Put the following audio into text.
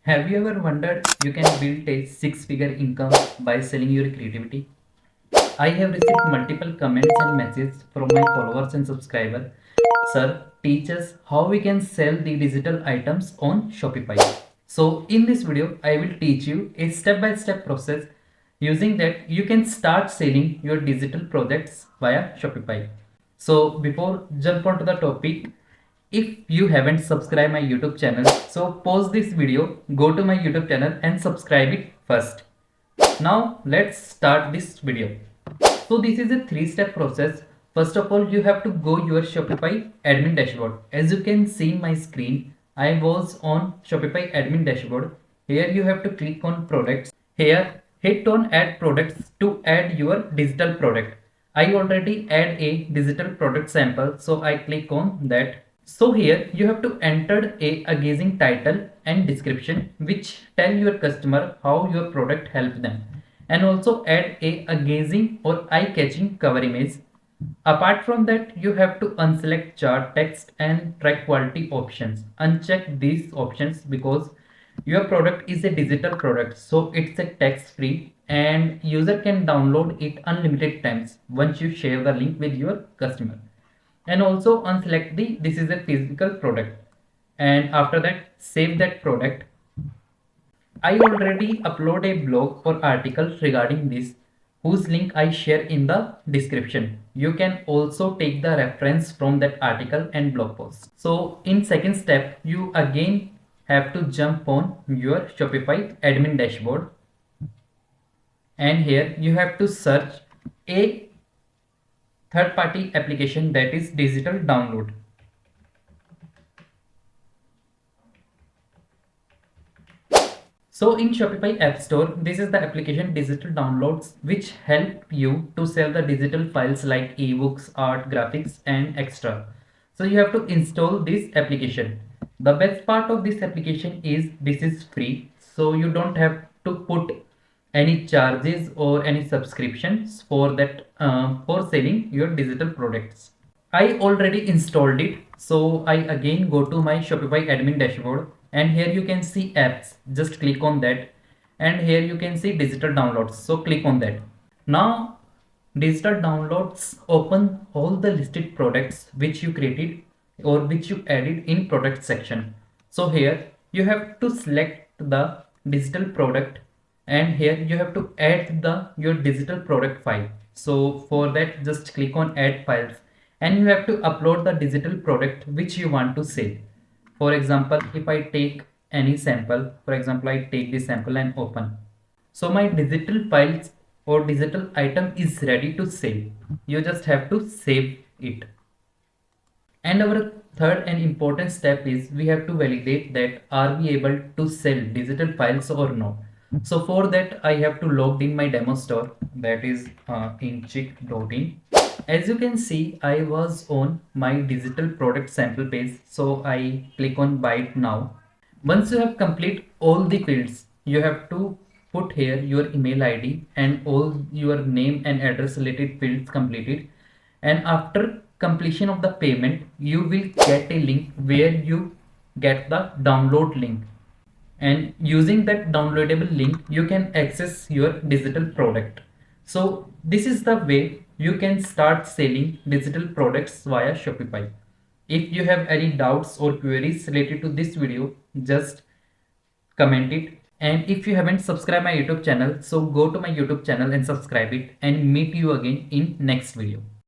Have you ever wondered you can build a six-figure income by selling your creativity? I have received multiple comments and messages from my followers and subscribers. Sir, teach us how we can sell the digital items on Shopify. So in this video, I will teach you a step-by-step process using that you can start selling your digital projects via Shopify. So before jump onto the topic, if you haven't subscribed my YouTube channel, so pause this video, go to my YouTube channel and subscribe it first. Now let's start this video. So this is a three-step process. First of all, you have to go your Shopify admin dashboard. As you can see in my screen, I was on Shopify admin dashboard. Here you have to click on products. Here hit on add products to add your digital product. I already add a digital product sample, so I click on that. So here you have to enter a gazing title and description which tell your customer how your product helped them, and also add a gazing or eye-catching cover image. Apart from that, you have to unselect chart text and track quality options. Uncheck these options because your product is a digital product, so it's a text free and user can download it unlimited times once you share the link with your customer. And also unselect the this is a physical product, and after that save that product. I already upload a blog or article regarding this whose link I share in the description. You can also take the reference from that article and blog post. So in second step, you again have to jump on your Shopify admin dashboard, and here you have to search a third party application that is digital download. So in Shopify App Store, this is the application digital downloads which help you to sell the digital files like eBooks, art, graphics and extra. So you have to install this application. The best part of this application is this is free. So you don't have to put any charges or any subscriptions for that for selling your digital products. I already installed it. So I again go to my Shopify admin dashboard, and here you can see apps. Just click on that, and here you can see digital downloads. So click on that. Now digital downloads open all the listed products which you created or which you added in product section. So here you have to select the digital product, and here you have to add the your digital product file. So for that just click on add files, and you have to upload the digital product which you want to sell. For example, if I take any sample, for example I take this sample and open, so my digital files or digital item is ready to sell. You just have to save it. And our third and important step is we have to validate that are we able to sell digital files or not. So for that I have to log in my demo store, that is in chick.in. As you can see, I was on my digital product sample page, so I click on buy it now. Once you have complete all the fields, you have to put here your email ID and all your name and address related fields completed. And after completion of the payment, you will get a link where you get the download link, and using that downloadable link you can access your digital product. So this is the way you can start selling digital products via Shopify. If you have any doubts or queries related to this video, just comment it. And if you haven't subscribed my YouTube channel, so go to my YouTube channel and subscribe it, and meet you again in next video.